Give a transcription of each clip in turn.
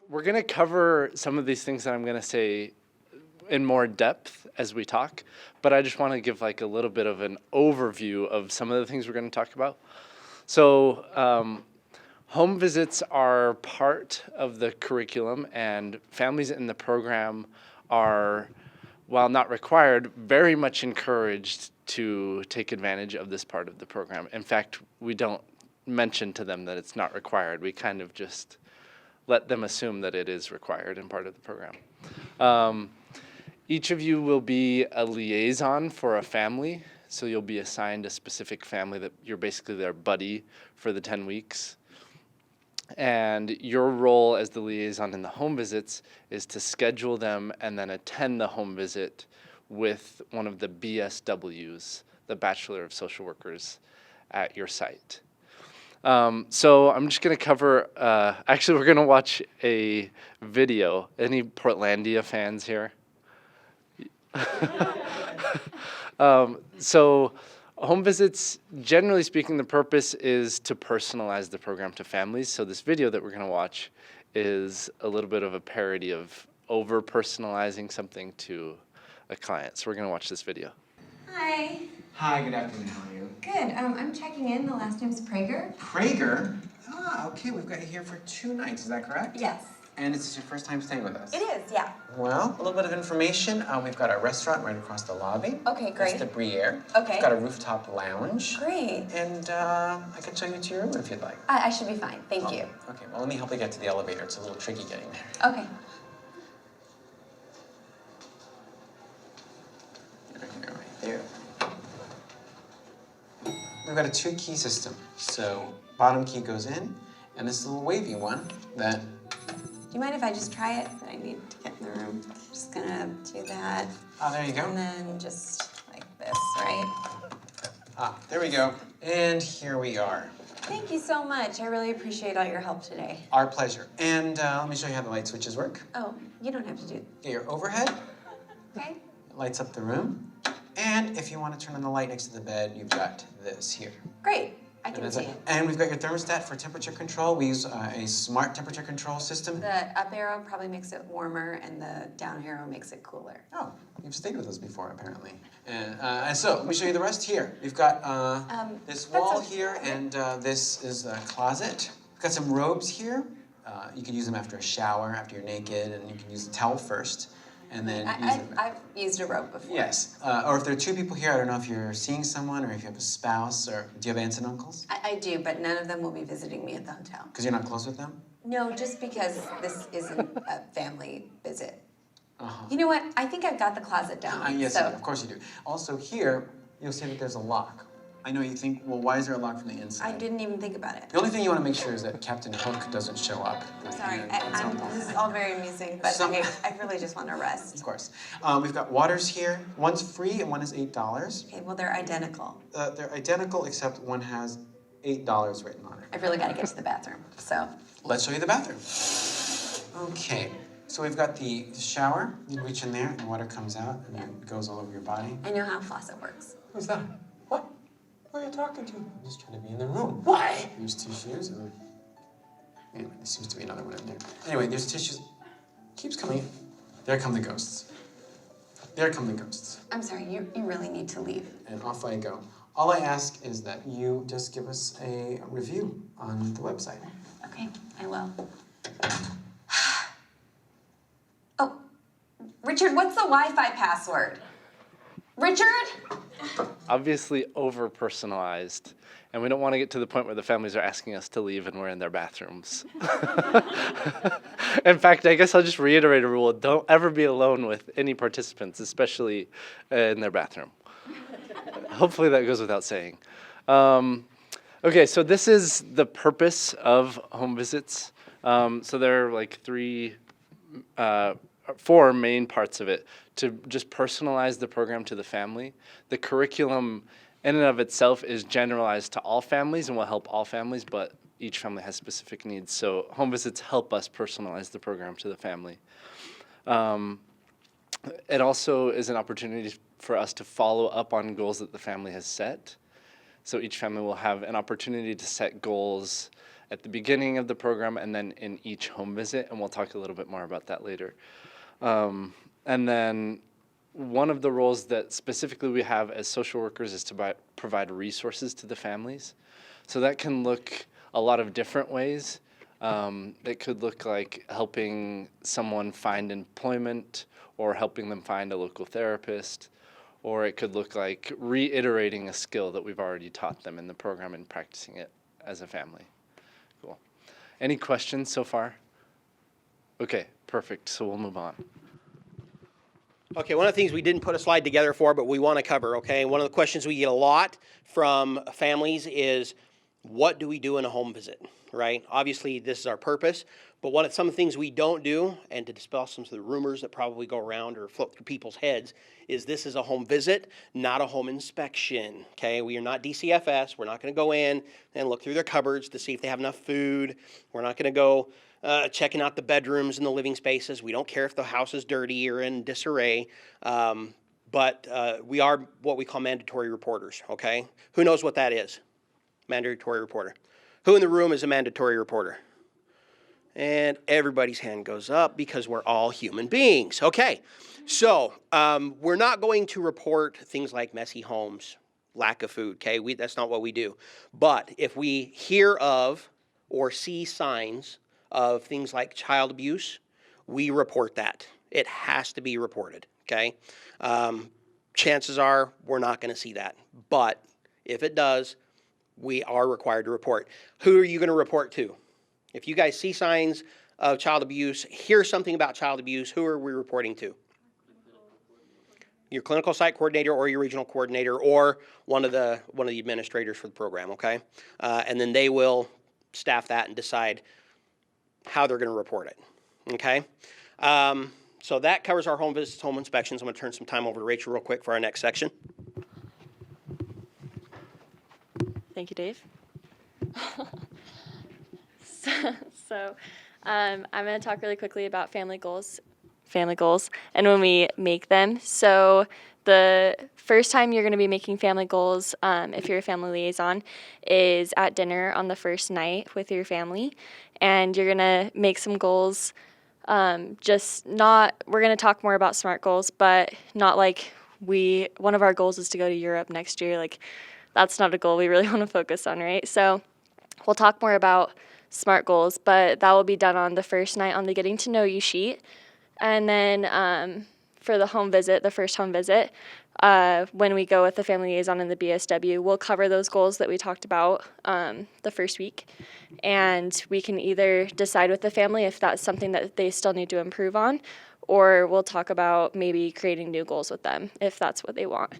We're going to cover some of these things that I'm going to say in more depth as we talk, but I just want to give like a little bit of an overview of some of the things we're going to talk about. So home visits are part of the curriculum, and families in the program are, while not required, very much encouraged to take advantage of this part of the program. In fact, we don't mention to them that it's not required. We kind of just let them assume that it is required and part of the program. Each of you will be a liaison for a family, so you'll be assigned a specific family that you're basically their buddy for the 10 weeks. And your role as the liaison in the home visits is to schedule them and then attend the home visit with one of the BSWs, the Bachelor of Social Workers, at your site. So I'm just going to cover, actually we're going to watch a video. Any Portlandia fans here? So home visits, generally speaking, the purpose is to personalize the program to families. So this video that we're going to watch is a little bit of a parody of over-personalizing something to a client. So we're going to watch this video. Hi. Hi, good afternoon. How are you? Good. I'm checking in. The last name's Prager. Prager? Ah, okay. We've got you here for 2 nights. Is that correct? Yes. And is this your first time staying with us? It is, yeah. Well, a little bit of information. We've got a restaurant right across the lobby. Okay, great. It's the Briere. Okay. We've got a rooftop lounge. Great. And I can show you to your room if you'd like. I should be fine. Thank you. Okay, well, let me help you get to the elevator. It's a little tricky getting there. Okay. Right there. We've got a 2-key system. So bottom key goes in, and this little wavy one that... Do you mind if I just try it? I need to get in the room. Just gonna do that. Ah, there you go. And then just like this, right? Ah, there we go. And here we are. Thank you so much. I really appreciate all your help today. Our pleasure. And let me show you how the light switches work. Oh, you don't have to do it. Get your overhead. Okay. It lights up the room. And if you want to turn on the light next to the bed, you've got this here. Great. I And can that's see it. it. And we've got your thermostat for temperature control. We use a smart temperature control system. The up arrow probably makes it warmer, and the down arrow makes it cooler. Oh, you've stayed with us before, apparently. And so, let me show you the rest here. We've got this wall here, and this is a closet. We've got some robes here. You can use them after a shower, after you're naked, and you can use the towel first, and then use them. I've used a robe before. Yes, or if there are 2 people here, I don't know if you're seeing someone, or if you have a spouse, or do you have aunts and uncles? I do, but none of them will be visiting me at the hotel. Because you're not close with them? No, just because this isn't a family visit. Uh-huh. You know what? I think I've got the closet down. Yes, so. of course you do. Also here, you'll see that there's a lock. I know you think, well, why is there a lock from the inside? I didn't even think about it. The only thing you want to make sure is that Captain Hook doesn't show up. Sorry, And this is all very amusing, but I really just want to rest. Of course. We've got waters here. One's free and one is $8. Okay, well, they're identical. They're identical, except one has $8 written on it. I've really got to get to the bathroom, so. Let's show you the bathroom. Okay, so we've got the shower. You reach in there, and water comes out, and it goes all over your body. I know how faucet works. Who's that? What? Who are you talking to? I'm just trying to be in the room. Why? There's tissues. Anyway, there seems to be another one in there. Anyway, there's tissues. Keeps coming in. There come the ghosts. There come the ghosts. I'm sorry, you really need to leave. And off I go. All I ask is that you just give us a review on the website. Okay, I will. Oh, Richard, what's the Wi-Fi password? Richard? Obviously over-personalized, and we don't want to get to the point where the families are asking us to leave and we're in their bathrooms. In fact, I guess I'll just reiterate a rule. Don't ever be alone with any participants, especially in their bathroom. Hopefully that goes without saying. Okay, so this is the purpose of home visits. So there are like 4 main parts of it. To just personalize the program to the family. The curriculum in and of itself is generalized to all families and will help all families, but each family has specific needs. So home visits help us personalize the program to the family. It also is an opportunity for us to follow up on goals that the family has set. So each family will have an opportunity to set goals at the beginning of the program and then in each home visit, and we'll talk a little bit more about that later. And then one of the roles that specifically we have as social workers is to provide resources to the families. So that can look a lot of different ways. It could look like helping someone find employment or helping them find a local therapist, or it could look like reiterating a skill that we've already taught them in the program and practicing it as a family. Cool. Any questions so far? Okay, perfect. So we'll move on. Okay, one of the things we didn't put a slide together for, but we want to cover, okay? One of the questions we get a lot from families is, what do we do in a home visit, right? Obviously, this is our purpose, but some of the things we don't do, and to dispel some of the rumors that probably go around or float through people's heads, is this is a home visit, not a home inspection, okay? We are not DCFS. We're not going to go in and look through their cupboards to see if they have enough food. We're not going to go checking out the bedrooms and the living spaces. We don't care if the house is dirty or in disarray, but we are what we call mandatory reporters, okay? Who knows what that is? Mandatory reporter. Who in the room is a mandatory reporter? And everybody's hand goes up because we're all human beings. Okay, so we're not going to report things like messy homes, lack of food, okay? That's not what we do. But if we hear of or see signs of things like child abuse, we report that. It has to be reported, okay? Chances are we're not going to see that. But if it does, we are required to report. Who are you going to report to? If you guys see signs of child abuse, hear something about child abuse, who are we reporting to? Your clinical site coordinator or your regional coordinator or one of the administrators for the program, okay? And then they will staff that and decide how they're going to report it, okay? So that covers our home visits, home inspections. I'm going to turn some time over to Rachel real quick for our next section. Thank you, Dave. So I'm going to talk really quickly about family goals, and when we make them. So the first time you're going to be making family goals, if you're a family liaison, is at dinner on the first night with your family, and you're going to make some goals. We're going to talk more about SMART goals, but not like one of our goals is to go to Europe next year. Like, that's not a goal we really want to focus on, right? So we'll talk more about SMART goals, but that will be done on the first night on the getting to know you sheet. And then for the home visit, the first home visit, when we go with the family liaison and the BSW, we'll cover those goals that we talked about the first week. And we can either decide with the family if that's something that they still need to improve on, or we'll talk about maybe creating new goals with them if that's what they want.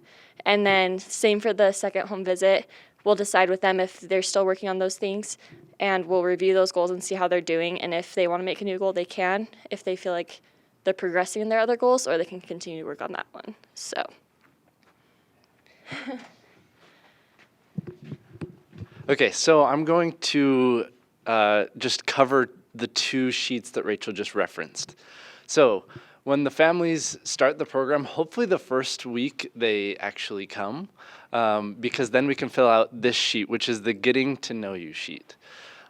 And then same for the second home visit, we'll decide with them if they're still working on those things, and we'll review those goals and see how they're doing. And if they want to make a new goal, they can, if they feel like they're progressing in their other goals, or they can continue to work on that one. So. Okay, so I'm going to just cover the two sheets that Rachel just referenced. So when the families start the program, hopefully the first week they actually come, because then we can fill out this sheet, which is the getting to know you sheet.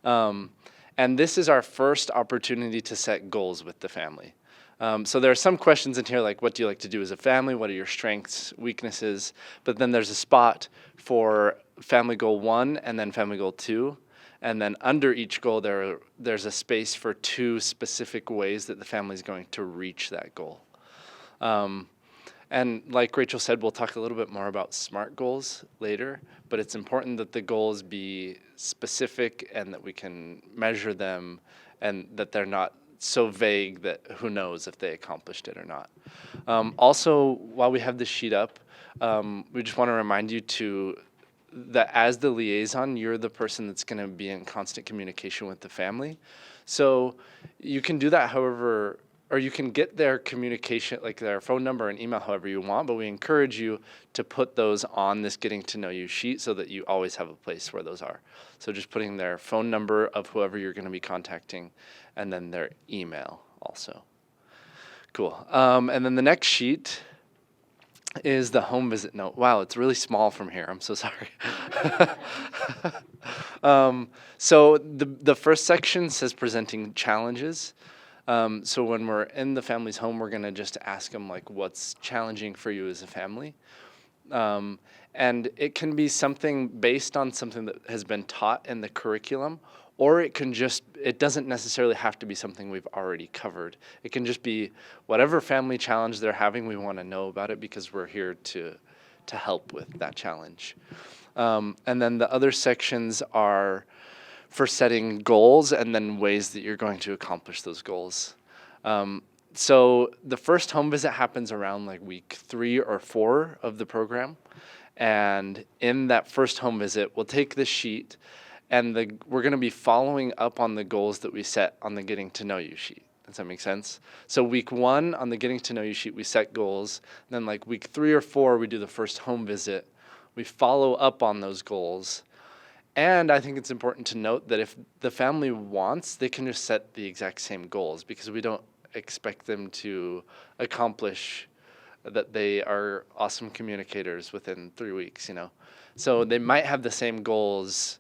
And this is our first opportunity to set goals with the family. So there are some questions in here like, what do you like to do as a family? What are your strengths, weaknesses? But then there's a spot for family goal 1 and then family goal 2. And then under each goal, there's a space for 2 specific ways that the family is going to reach that goal. And like Rachel said, we'll talk a little bit more about SMART goals later, but it's important that the goals be specific and that we can measure them and that they're not so vague that who knows if they accomplished it or not. Also, while we have this sheet up, we just want to remind you that as the liaison, you're the person that's going to be in constant communication with the family. So you can do that however, or you can get their communication, like their phone number and email however you want, but we encourage you to put those on this getting to know you sheet so that you always have a place where those are. So just putting their phone number of whoever you're going to be contacting and then their email also. Cool. And then the next sheet is the home visit note. Wow, it's really small from here. I'm so sorry. So the first section says presenting challenges. So when we're in the family's home, we're gonna just ask them like, what's challenging for you as a family? And it can be something based on something that has been taught in the curriculum, or it doesn't necessarily have to be something we've already covered. It can just be whatever family challenge they're having, we want to know about it because we're here to help with that challenge. And then the other sections are for setting goals and then ways that you're going to accomplish those goals. So the first home visit happens around like week 3 or 4 of the program. And in that first home visit, we'll take the sheet and we're going to be following up on the goals that we set on the getting to know you sheet. Does that make sense? So week 1 on the getting to know you sheet, we set goals. Then like week 3 or 4, we do the first home visit. We follow up on those goals. And I think it's important to note that if the family wants, they can just set the exact same goals because we don't expect them to accomplish that they are awesome communicators within 3 weeks, you know. So they might have the same goals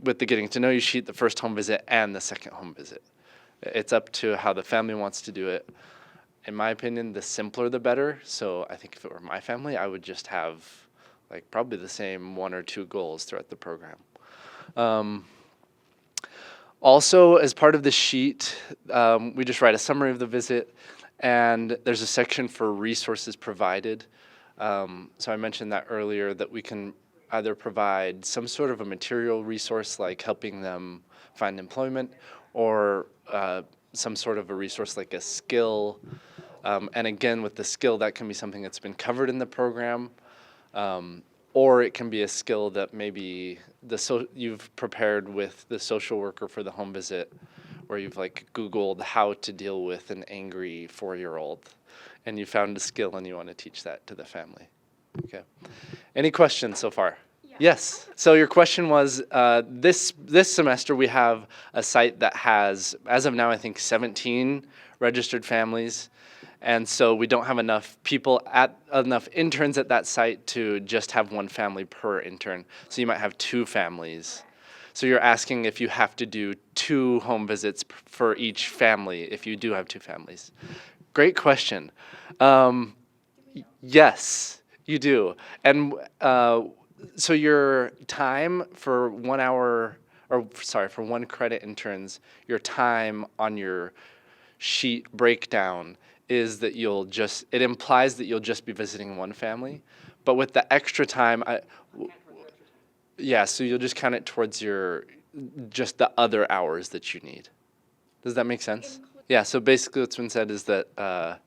with the getting to know you sheet, the first home visit, and the second home visit. It's up to how the family wants to do it. In my opinion, the simpler the better. So I think if it were my family, I would just have like probably the same 1 or 2 goals throughout the program. Also, as part of the sheet, we just write a summary of the visit, and there's a section for resources provided. So I mentioned that earlier, that we can either provide some sort of a material resource like helping them find employment, or some sort of a resource like a skill. And again, with the skill, that can be something that's been covered in the program, or it can be a skill that maybe you've prepared with the social worker for the home visit, where you've like Googled how to deal with an angry 4-year-old, and you found a skill and you want to teach that to the family. Okay. Any questions so far? Yeah. Yes. So your question was, this semester we have a site that has, as of now, I think 17 registered families. And so we don't have enough interns at that site to just have 1 family per intern. So you might have 2 families. So you're asking if you have to do 2 home visits for each family if you do have 2 families. Great question. Yes, you do. And so your time for 1 hour, for 1 credit interns, your time on your sheet breakdown is that it implies that you'll just be visiting 1 family. But with the extra time, so you'll just count it towards just the other hours that you need. Does that make sense? Yeah, so basically what's been said is that, so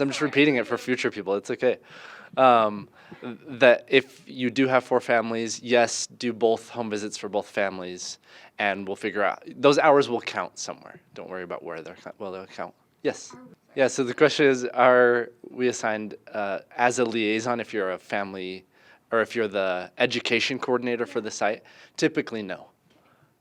I'm just repeating it for future people, it's okay. That if you do have 4 families, yes, do both home visits for both families, and we'll figure out, those hours will count somewhere. Don't worry about where they'll count. Yes. Yeah, so the question is, are we assigned as a liaison if you're a family, or if you're the education coordinator for the site? Typically, no.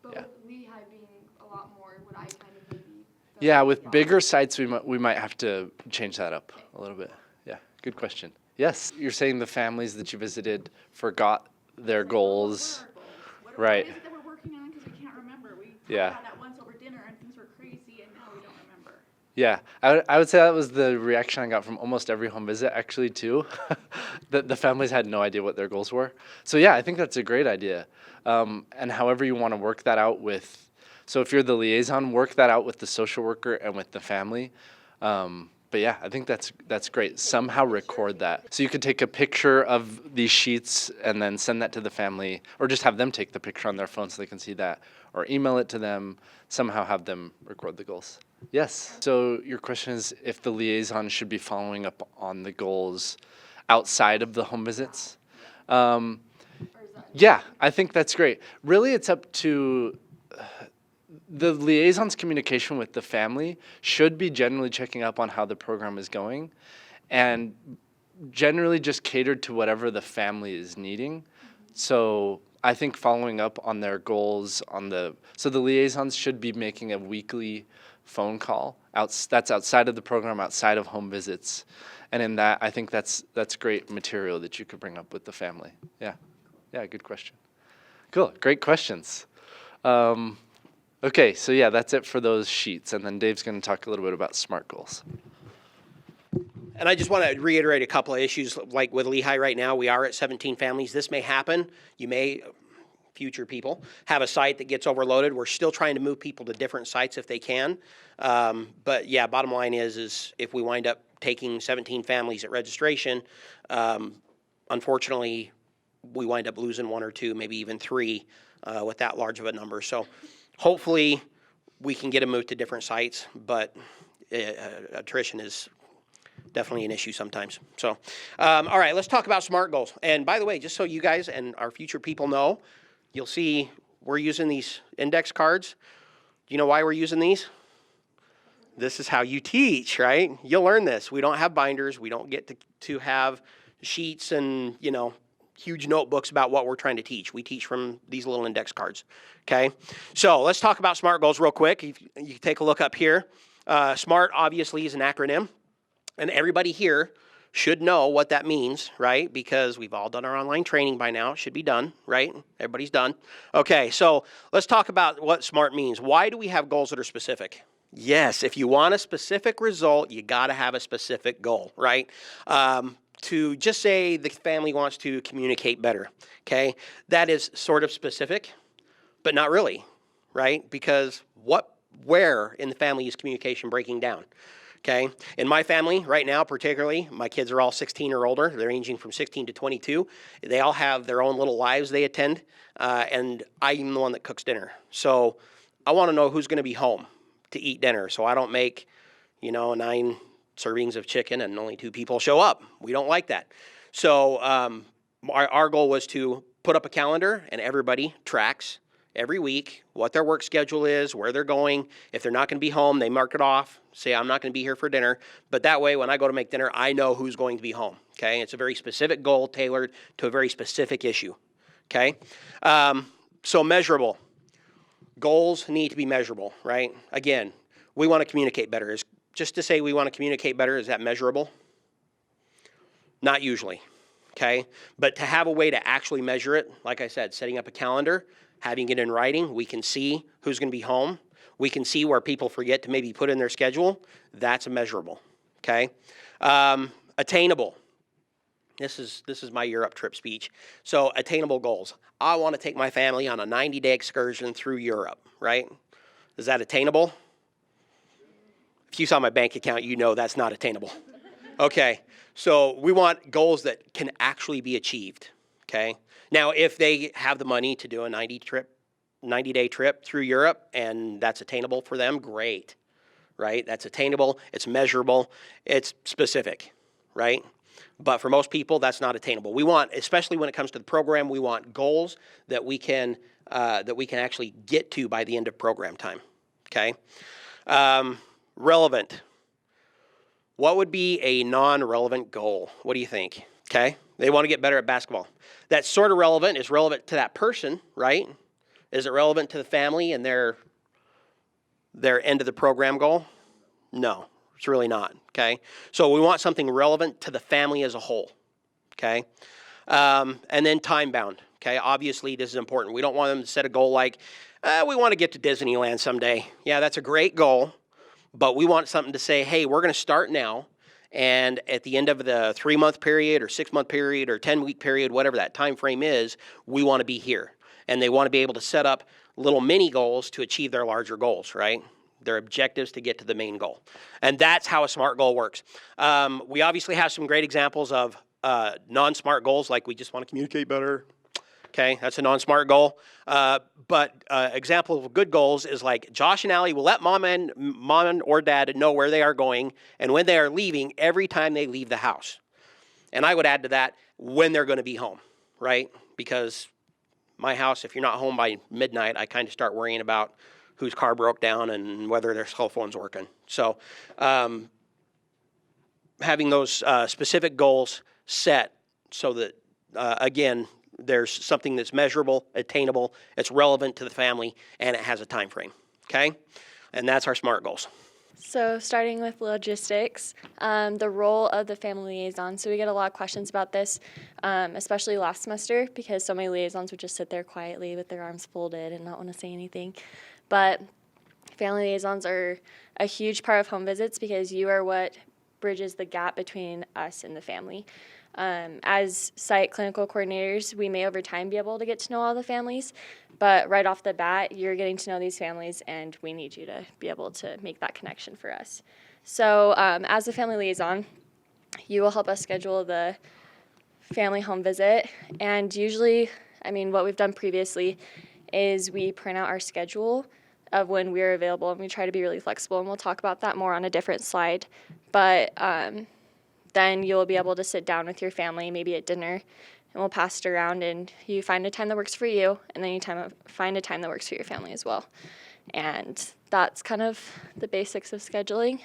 But Yeah. with Lehigh being a lot more, would I kind of maybe? Yeah, with bigger sites, we might have to change that up a little bit. Yeah, good question. Yes, you're saying the families that you visited forgot their goals. Right. What is it that we're working on? Because we can't remember. We Yeah. talked about that once over dinner and things were crazy and now we don't remember. Yeah, I would say that was the reaction I got from almost every home visit, actually, too. That the families had no idea what their goals were. So yeah, I think that's a great idea. And however you want to work that out so if you're the liaison, work that out with the social worker and with the family. But yeah, I think that's great. Somehow record that. So you could take a picture of these sheets and then send that to the family, or just have them take the picture on their phone so they can see that, or email it to them, somehow have them record the goals. Yes. So your question is if the liaison should be following up on the goals outside of the home visits? Yeah, I think that's great. Really, it's up to the liaison's communication with the family should be generally checking up on how the program is going, and generally just catered to whatever the family is needing. So I think following up on their goals so the liaisons should be making a weekly phone call. That's outside of the program, outside of home visits. And in that, I think that's great material that you could bring up with the family. Yeah, good question. Cool, great questions. Okay, so yeah, that's it for those sheets. And then Dave's going to talk a little bit about SMART goals. And I just want to reiterate a couple of issues. Like with Lehigh right now, we are at 17 families. This may happen. You may, future people, have a site that gets overloaded. We're still trying to move people to different sites if they can. But yeah, bottom line is if we wind up taking 17 families at registration, unfortunately, we wind up losing 1 or 2, maybe even 3 with that large of a number. So hopefully we can get them moved to different sites, but attrition is definitely an issue sometimes. So, all right, let's talk about SMART goals. And by the way, just so you guys and our future people know, you'll see we're using these index cards. Do you know why we're using these? This is how you teach, right? You'll learn this. We don't have binders. We don't get to have sheets and, huge notebooks about what we're trying to teach. We teach from these little index cards, okay? So let's talk about SMART goals real quick. You can take a look up here. SMART obviously is an acronym, and everybody here should know what that means, right? Because we've all done our online training by now. It should be done, right? Everybody's done. Okay, so let's talk about what SMART means. Why do we have goals that are specific? Yes, if you want a specific result, you got to have a specific goal, right? To just say the family wants to communicate better, okay? That is sort of specific, but not really, right? Because where in the family is communication breaking down? Okay, in my family right now, particularly, my kids are all 16 or older. They're ranging from 16 to 22. They all have their own little lives they attend, and I'm the one that cooks dinner. So I want to know who's going to be home to eat dinner, so I don't make, 9 servings of chicken and only 2 people show up. We don't like that. So our goal was to put up a calendar, and everybody tracks every week what their work schedule is, where they're going. If they're not going to be home, they mark it off, say I'm not going to be here for dinner. But that way, when I go to make dinner, I know who's going to be home, okay? It's a very specific goal tailored to a very specific issue, okay? So measurable. Goals need to be measurable, right? Again, we want to communicate better. Just to say we want to communicate better, is that measurable? Not usually, okay? But to have a way to actually measure it, like I said, setting up a calendar, having it in writing, we can see who's going to be home. We can see where people forget to maybe put in their schedule. That's a measurable, okay? Attainable. This is my Europe trip speech. So attainable goals. I want to take my family on a 90-day excursion through Europe, right? Is that attainable? If you saw my bank account, you know that's not attainable. Okay, so we want goals that can actually be achieved, okay? Now, if they have the money to do a 90-day trip through Europe and that's attainable for them, great, right? That's attainable, it's measurable, it's specific, right? But for most people, that's not attainable. We want, especially when it comes to the program, we want goals that we can actually get to by the end of program time, okay? Relevant. What would be a non-relevant goal? What do you think? Okay, they want to get better at basketball. That's sort of relevant. It's relevant to that person, right? Is it relevant to the family and their end of the program goal? No, it's really not, okay? So we want something relevant to the family as a whole, okay? And then time-bound, okay? Obviously, this is important. We don't want them to set a goal like, we want to get to Disneyland someday. Yeah, that's a great goal, but we want something to say, hey, we're going to start now, and at the end of the 3-month period or 6-month period or 10-week period, whatever that time frame is, we want to be here. And they want to be able to set up little mini goals to achieve their larger goals, right? Their objectives to get to the main goal. And that's how a SMART goal works. We obviously have some great examples of non-SMART goals, like we just want to communicate better. Okay, that's a non-SMART goal. But example of good goals is like Josh and Allie will let mom or dad know where they are going and when they are leaving every time they leave the house. And I would add to that when they're going to be home, right? Because my house, if you're not home by midnight, I kind of start worrying about whose car broke down and whether their cell phone's working. So having those specific goals set so that, again, there's something that's measurable, attainable, it's relevant to the family, and it has a time frame, okay? And that's our SMART goals. So starting with logistics, the role of the family liaison. So we get a lot of questions about this, especially last semester, because so many liaisons would just sit there quietly with their arms folded and not want to say anything. But family liaisons are a huge part of home visits because you are what bridges the gap between us and the family. As site clinical coordinators, we may over time be able to get to know all the families, but right off the bat, you're getting to know these families, and we need you to be able to make that connection for us. So, as a family liaison, you will help us schedule the family home visit, and usually, what we've done previously is we print out our schedule of when we're available, and we try to be really flexible, and we'll talk about that more on a different slide. But then you'll be able to sit down with your family, maybe at dinner, and we'll pass it around, and you find a time that works for you, and then you find a time that works for your family as well. And that's kind of the basics of scheduling.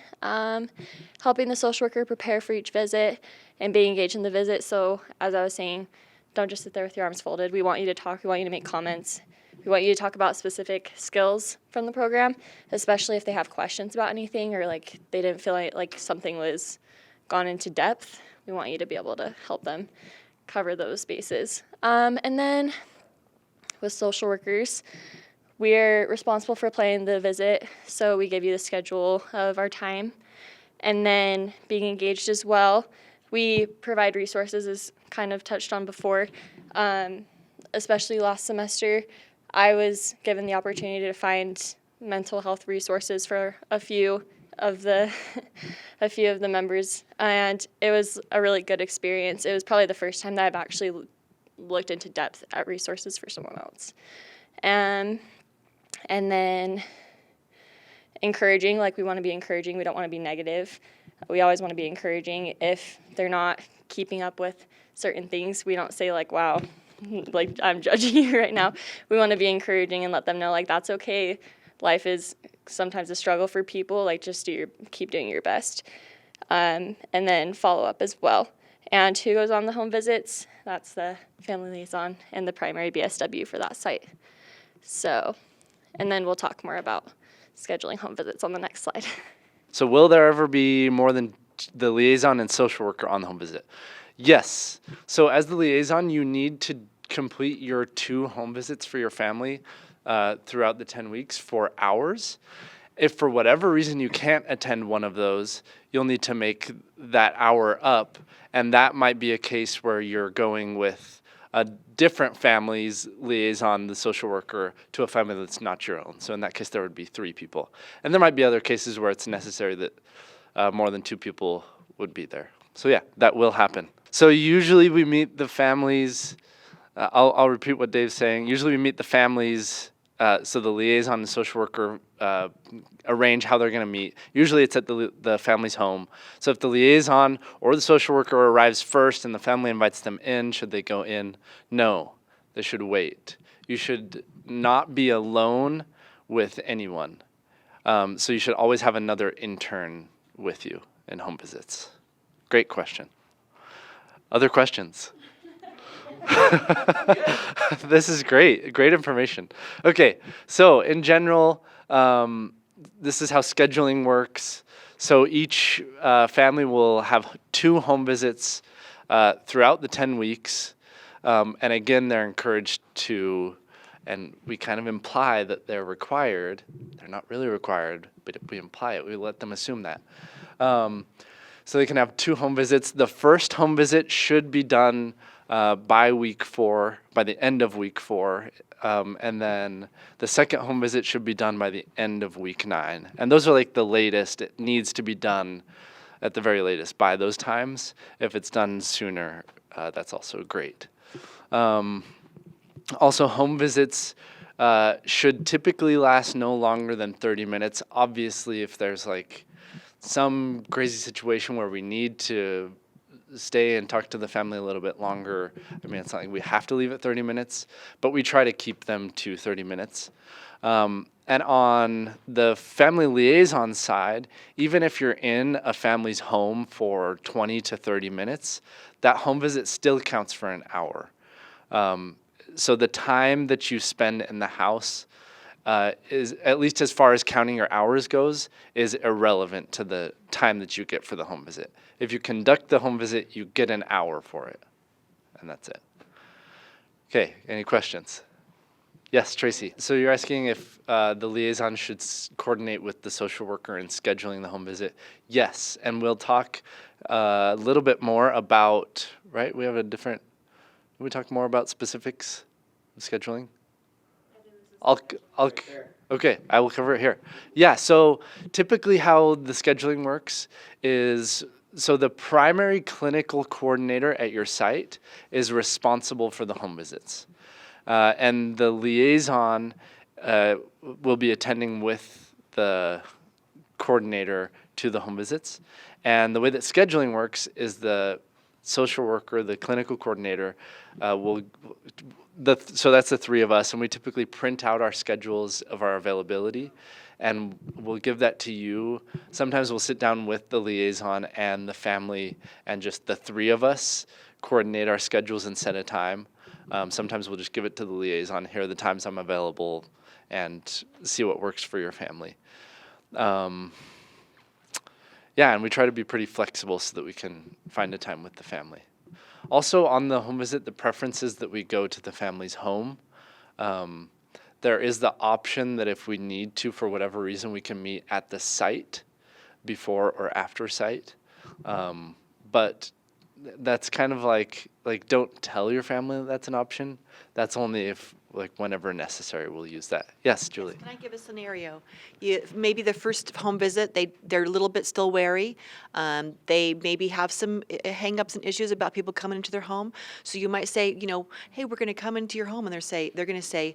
Helping the social worker prepare for each visit and being engaged in the visit. So as I was saying, don't just sit there with your arms folded. We want you to talk. We want you to make comments. We want you to talk about specific skills from the program, especially if they have questions about anything or like they didn't feel like something was gone into depth. We want you to be able to help them cover those bases. And then with social workers, we're responsible for planning the visit, so we give you the schedule of our time. And then being engaged as well, we provide resources as kind of touched on before. Especially last semester, I was given the opportunity to find mental health resources for a few of the members, and it was a really good experience. It was probably the first time that I've actually looked into depth at resources for someone else. And then encouraging, like we want to be encouraging, we don't want to be negative. We always want to be encouraging. If they're not keeping up with certain things, we don't say like, wow, like I'm judging you right now. We want to be encouraging and let them know like that's okay. Life is sometimes a struggle for people, like just keep doing your best. And then follow up as well. And who goes on the home visits? That's the family liaison and the primary BSW for that site. So, and then we'll talk more about scheduling home visits on the next slide. So will there ever be more than the liaison and social worker on the home visit? Yes. So as the liaison, you need to complete your 2 home visits for your family throughout the 10 weeks for hours. If for whatever reason you can't attend one of those, you'll need to make that hour up. And that might be a case where you're going with a different family's liaison, the social worker, to a family that's not your own. So in that case, there would be 3 people. And there might be other cases where it's necessary that more than 2 people would be there. So yeah, that will happen. So usually we meet the families, I'll repeat what Dave's saying. Usually we meet the families, so the liaison and social worker arrange how they're going to meet. Usually it's at the family's home. So if the liaison or the social worker arrives first and the family invites them in, should they go in? No, they should wait. You should not be alone with anyone. So you should always have another intern with you in home visits. Great question. Other questions? This is great information. Okay, so in general, this is how scheduling works. So each family will have 2 home visits throughout the 10 weeks. And again, they're encouraged to, and we kind of imply that they're required. They're not really required, but we imply it. We let them assume that. So they can have 2 home visits. The first home visit should be done by week 4, by the end of week 4. And then the second home visit should be done by the end of week 9. And those are like the latest. It needs to be done at the very latest by those times. If it's done sooner, that's also great. Also, home visits should typically last no longer than 30 minutes. Obviously, if there's like some crazy situation where we need to stay and talk to the family a little bit longer, it's not like we have to leave at 30 minutes, but we try to keep them to 30 minutes. And on the family liaison side, even if you're in a family's home for 20 to 30 minutes, that home visit still counts for an hour. So the time that you spend in the house is, at least as far as counting your hours goes, is irrelevant to the time that you get for the home visit. If you conduct the home visit, you get an hour for it, and that's it. Okay, any questions? Yes, Tracy. So you're asking if the liaison should coordinate with the social worker in scheduling the home visit? Yes, and we'll talk a little bit more about, right? We have a different, we talk more about specifics of scheduling? Okay, I will cover it here. Yeah, so typically how the scheduling works is, so the primary clinical coordinator at your site is responsible for the home visits. And the liaison will be attending with the coordinator to the home visits. And the way that scheduling works is the social worker, the clinical coordinator, so that's the three of us, and we typically print out our schedules of our availability, and we'll give that to you. Sometimes we'll sit down with the liaison and the family, and just the three of us coordinate our schedules and set a time. Sometimes we'll just give it to the liaison, here are the times I'm available, and see what works for your family. Yeah, and we try to be pretty flexible so that we can find a time with the family. Also, on the home visit, the preference is that we go to the family's home. There is the option that if we need to, for whatever reason, we can meet at the site before or after site. But that's kind of like don't tell your family that that's an option. That's only if, whenever necessary, we'll use that. Yes, Julie. Can I give a scenario? Maybe the first home visit, they're a little bit still wary. They maybe have some hang-ups and issues about people coming into their home. So you might say, hey, we're going to come into your home, and they're going to say,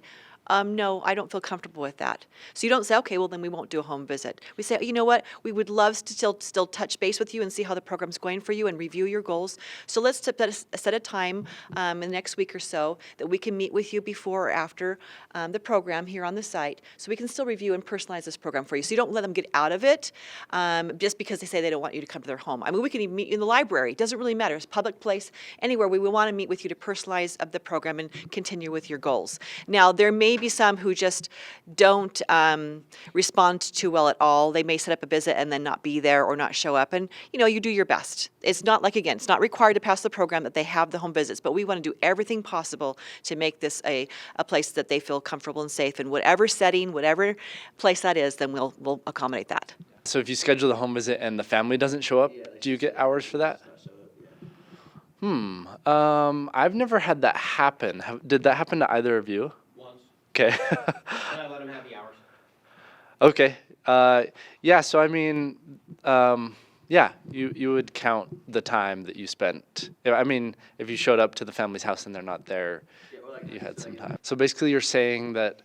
no, I don't feel comfortable with that. So you don't say, okay, well, then we won't do a home visit. We say, you know what, we would love to still touch base with you and see how the program's going for you and review your goals. So let's set a time in the next week or so that we can meet with you before or after the program here on the site, so we can still review and personalize this program for you. So you don't let them get out of it just because they say they don't want you to come to their home. I mean, we can even meet you in the library. It doesn't really matter. It's a public place, anywhere. We want to meet with you to personalize the program and continue with your goals. Now, there may be some who just don't respond too well at all. They may set up a visit and then not be there or not show up, and you do your best. It's not it's not required to pass the program that they have the home visits, but we want to do everything possible to make this a place that they feel comfortable and safe in whatever setting, whatever place that is. Then we'll accommodate that. So if you schedule the home visit and the family doesn't show up, do you get hours for that? I've never had that happen. Did that happen to either of you? Okay. And I let them have the hours. Okay. Yeah, so I mean, yeah, you would count the time that you spent. I mean, if you showed up to the family's house and they're not there, you had some time. So basically you're saying that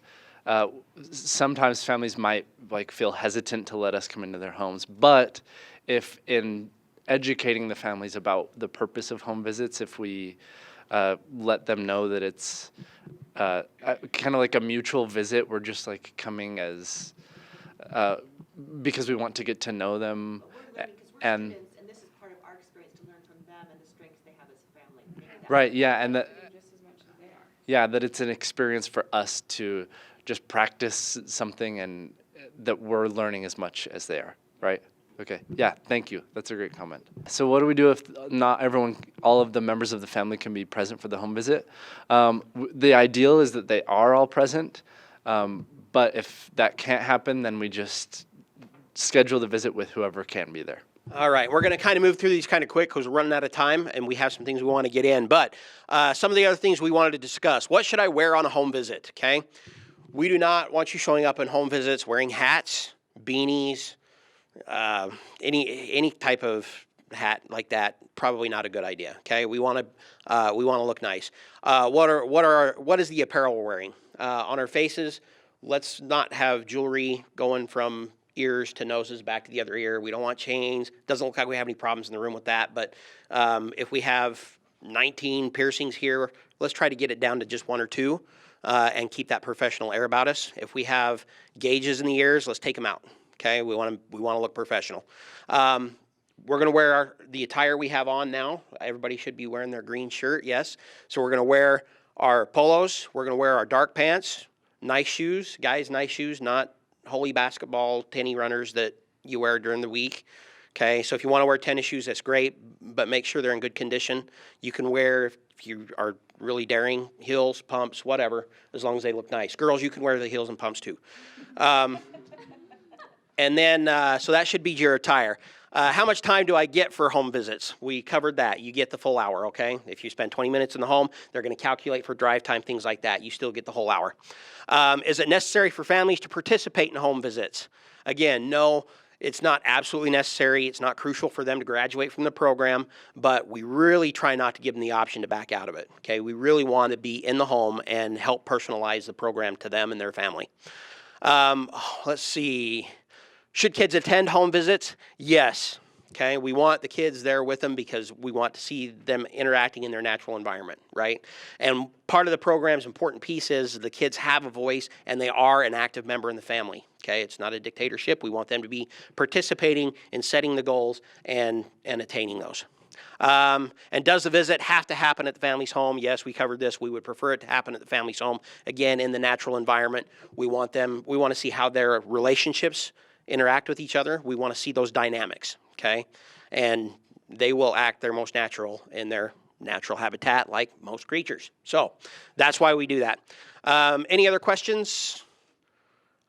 sometimes families might feel hesitant to let us come into their homes, but if in educating the families about the purpose of home visits, if we let them know that it's kind of like a mutual visit, we're just coming as because we want to get to know them. And this is part of our experience to learn from them and the strengths they have as a family. Right, yeah, and that it's an experience for us to just practice something and that we're learning as much as they are, right? Okay, yeah, thank you. That's a great comment. So what do we do if not all of the members of the family can be present for the home visit? The ideal is that they are all present, but if that can't happen, then we just schedule the visit with whoever can be there. All right, we're going to kind of move through these kind of quick because we're running out of time and we have some things we want to get in. But some of the other things we wanted to discuss. What should I wear on a home visit, okay? We do not want you showing up in home visits wearing hats, beanies, any type of hat like that. Probably not a good idea, okay? We want to look nice. What is the apparel we're wearing? On our faces, let's not have jewelry going from ears to noses back to the other ear. We don't want chains. Doesn't look like we have any problems in the room with that, but if we have 19 piercings here, let's try to get it down to just 1 or 2 and keep that professional air about us. If we have gauges in the ears, let's take them out, okay? We want to look professional. We're going to wear the attire we have on now. Everybody should be wearing their green shirt, yes. So we're going to wear our polos. We're going to wear our dark pants, nice shoes, guys, nice shoes, not holy basketball tennis runners that you wear during the week. Okay, so if you want to wear tennis shoes, that's great, but make sure they're in good condition. You can wear, if you are really daring, heels, pumps, whatever, as long as they look nice. Girls, you can wear the heels and pumps too. And then, so that should be your attire. How much time do I get for home visits? We covered that. You get the full hour, okay? If you spend 20 minutes in the home, they're going to calculate for drive time, things like that. You still get the whole hour. Is it necessary for families to participate in home visits? Again, no, it's not absolutely necessary. It's not crucial for them to graduate from the program, but we really try not to give them the option to back out of it, okay? We really want to be in the home and help personalize the program to them and their family. Let's see. Should kids attend home visits? Yes. Okay, we want the kids there with them because we want to see them interacting in their natural environment, right? And part of the program's important piece is the kids have a voice and they are an active member in the family. Okay, it's not a dictatorship. We want them to be participating in setting the goals and attaining those. And does the visit have to happen at the family's home? Yes, we covered this. We would prefer it to happen at the family's home. Again, in the natural environment. We want to see how their relationships interact with each other. We want to see those dynamics, okay? And they will act their most natural in their natural habitat like most creatures. So that's why we do that. Any other questions?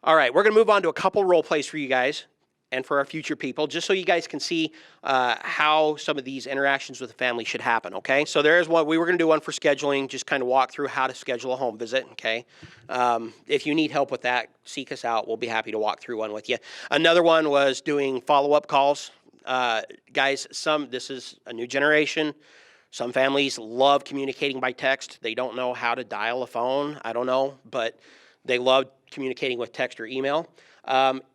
All right, we're going to move on to a couple role plays for you guys and for our future people, just so you guys can see how some of these interactions with the family should happen, okay? So there's one, we were going to do one for scheduling, just kind of walk through how to schedule a home visit, okay? If you need help with that, seek us out. We'll be happy to walk through one with you. Another one was doing follow-up calls. Guys, this is a new generation. Some families love communicating by text. They don't know how to dial a phone. I don't know, but they love communicating with text or email.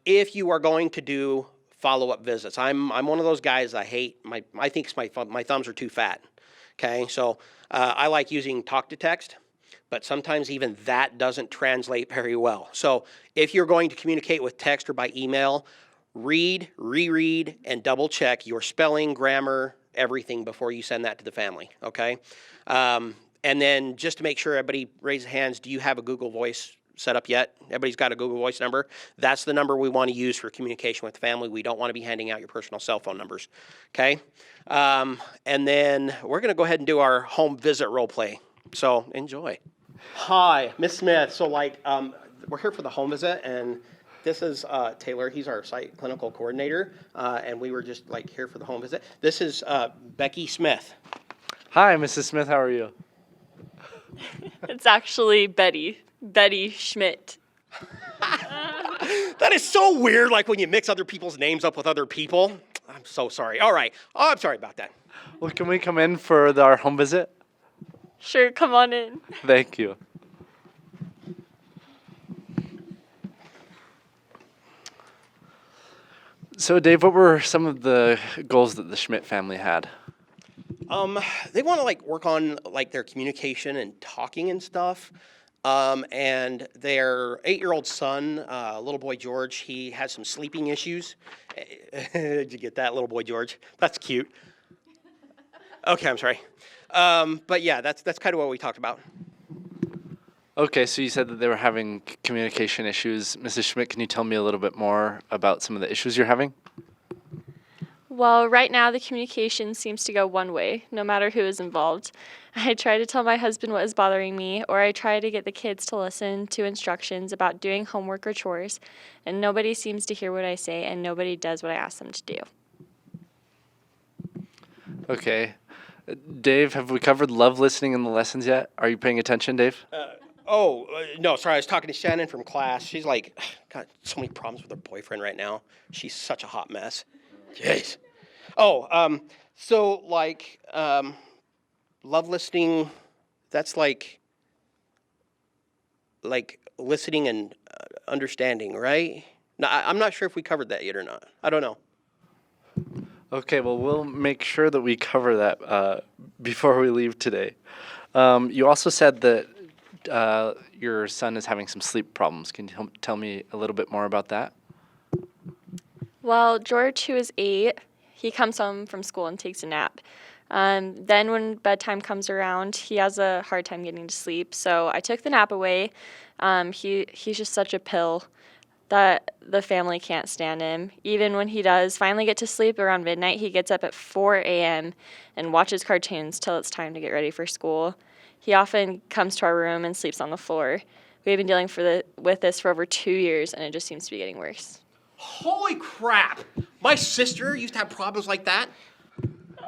If you are going to do follow-up visits, I'm one of those guys I hate. I think my thumbs are too fat. Okay, so I like using talk to text, but sometimes even that doesn't translate very well. So if you're going to communicate with text or by email, read, reread, and double check your spelling, grammar, everything before you send that to the family. Okay, and then just to make sure everybody raises hands, do you have a Google Voice set up yet? Everybody's got a Google Voice number. That's the number we want to use for communication with the family. We don't want to be handing out your personal cell phone numbers, okay? And then we're going to go ahead and do our home visit role play. So enjoy. Hi, Miss Smith. So we're here for the home visit, and this is Taylor. He's our site clinical coordinator, and we were just here for the home visit. This is Becky Smith. Hi, Mrs. Smith. How are you? It's actually Betty Schmidt. That is so weird, like when you mix other people's names up with other people. I'm so sorry. All right. Oh, I'm sorry about that. Well, can we come in for our home visit? Sure, come on in. Thank you. So, Dave, what were some of the goals that the Schmidt family had? They want to work on their communication and talking and stuff. And their 8-year-old son, little boy George, he has some sleeping issues. Did you get that, little boy George? That's cute. Okay, I'm sorry. But yeah, that's kind of what we talked about. Okay, so you said that they were having communication issues. Mrs. Schmidt, can you tell me a little bit more about some of the issues you're having? Well, right now the communication seems to go one way, no matter who is involved. I try to tell my husband what is bothering me, or I try to get the kids to listen to instructions about doing homework or chores, and nobody seems to hear what I say, and nobody does what I ask them to do. Okay. Dave, have we covered love listening in the lessons yet? Are you paying attention, Dave? No, sorry, I was talking to Shannon from class. She's got so many problems with her boyfriend right now. She's such a hot mess. Jeez. So love listening, that's like listening and understanding, right? No, I'm not sure if we covered that yet or not. I don't know. Okay, well, we'll make sure that we cover that before we leave today. You also said that your son is having some sleep problems. Can you tell me a little bit more about that? Well, George, who is 8, he comes home from school and takes a nap. Then when bedtime comes around, he has a hard time getting to sleep. So I took the nap away. He's just such a pill that the family can't stand him. Even when he does finally get to sleep around midnight, he gets up at 4 a.m. and watches cartoons till it's time to get ready for school. He often comes to our room and sleeps on the floor. We've been dealing with this for over 2 years, and it just seems to be getting worse. Holy crap! My sister used to have problems like that.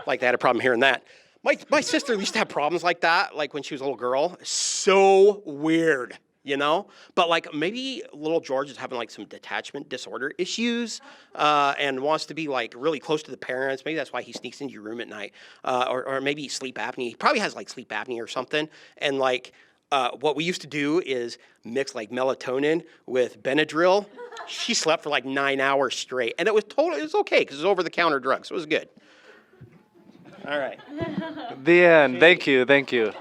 Like they had a problem hearing that. My sister used to have problems like that, like when she was a little girl. So weird, you know? But like maybe little George is having like some detachment disorder issues and wants to be like really close to the parents. Maybe that's why he sneaks into your room at night. Or maybe sleep apnea. He probably has like sleep apnea or something. And like what we used to do is mix like melatonin with Benadryl. She slept for like 9 hours straight. And it was okay because it was over-the-counter drugs. So it was good. All right. The end. Thank you. Thank you.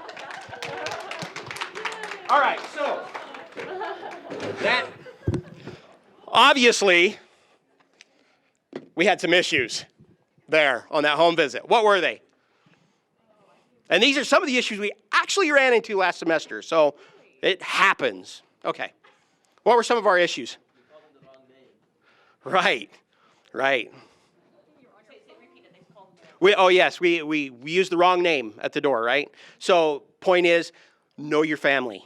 All right, so that obviously we had some issues there on that home visit. What were they? And these are some of the issues we actually ran into last semester, so it happens. Okay. What were some of our issues? Right. We used the wrong name at the door, right? So point is, know your family,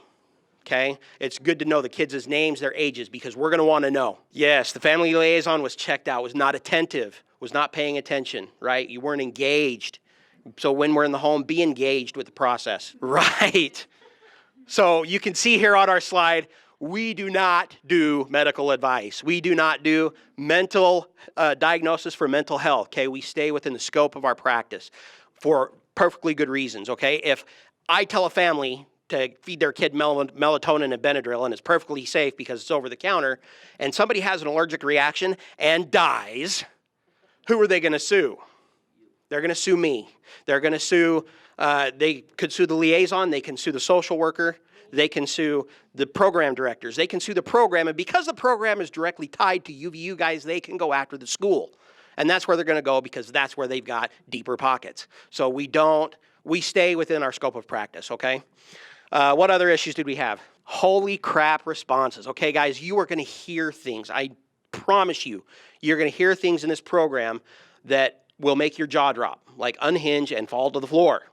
okay? It's good to know the kids' names, their ages, because we're going to want to know. Yes, the family liaison was checked out, was not attentive, was not paying attention, right? You weren't engaged. So when we're in the home, be engaged with the process. Right. So you can see here on our slide, we do not do medical advice. We do not do mental diagnosis for mental health, okay? We stay within the scope of our practice for perfectly good reasons, okay? If I tell a family to feed their kid melatonin and Benadryl and it's perfectly safe because it's over the counter, and somebody has an allergic reaction and dies, who are they going to sue? They're going to sue me. They're going to sue, they could sue the liaison, they can sue the social worker, they can sue the program directors, they can sue the program, and because the program is directly tied to UVU guys, they can go after the school. And that's where they're going to go because that's where they've got deeper pockets. So we stay within our scope of practice, okay? What other issues did we have? Holy crap responses. Okay, guys, you are going to hear things. I promise you, you're going to hear things in this program that will make your jaw drop, like unhinge and fall to the floor,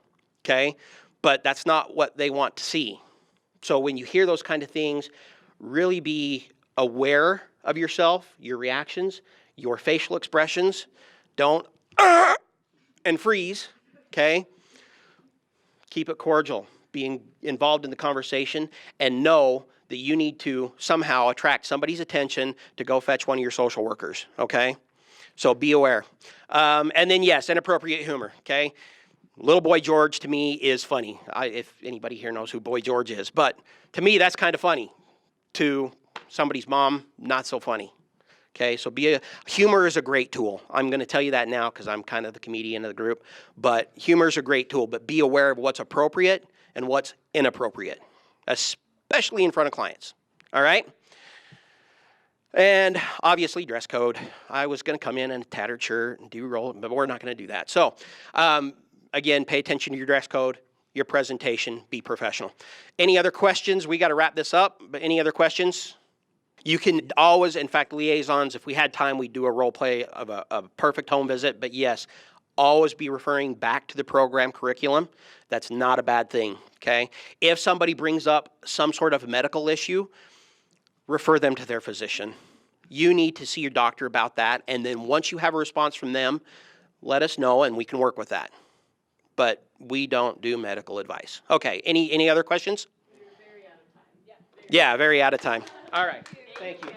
okay? But that's not what they want to see. So when you hear those kind of things, really be aware of yourself, your reactions, your facial expressions. Don't and freeze, okay? Keep it cordial. Being involved in the conversation and know that you need to somehow attract somebody's attention to go fetch one of your social workers, okay? So be aware. And then, yes, inappropriate humor, okay? Little Boy George, to me, is funny. If anybody here knows who Boy George is. But to me, that's kind of funny. To somebody's mom, not so funny. Okay, so humor is a great tool. I'm going to tell you that now because I'm kind of the comedian of the group. But humor is a great tool. But be aware of what's appropriate and what's inappropriate, especially in front of clients. All right? And obviously, dress code. I was going to come in a tattered shirt and do roll, but we're not going to do that. So, again, pay attention to your dress code, your presentation, be professional. Any other questions? We got to wrap this up, but any other questions? You can always, in fact, liaisons, if we had time, we'd do a role play of a perfect home visit, but yes, always be referring back to the program curriculum. That's not a bad thing, okay? If somebody brings up some sort of medical issue, refer them to their physician. You need to see your doctor about that, and then once you have a response from them, let us know and we can work with that. But we don't do medical advice. Okay, any other questions? We're very out of time. Yeah, very out of time. All right, thank you.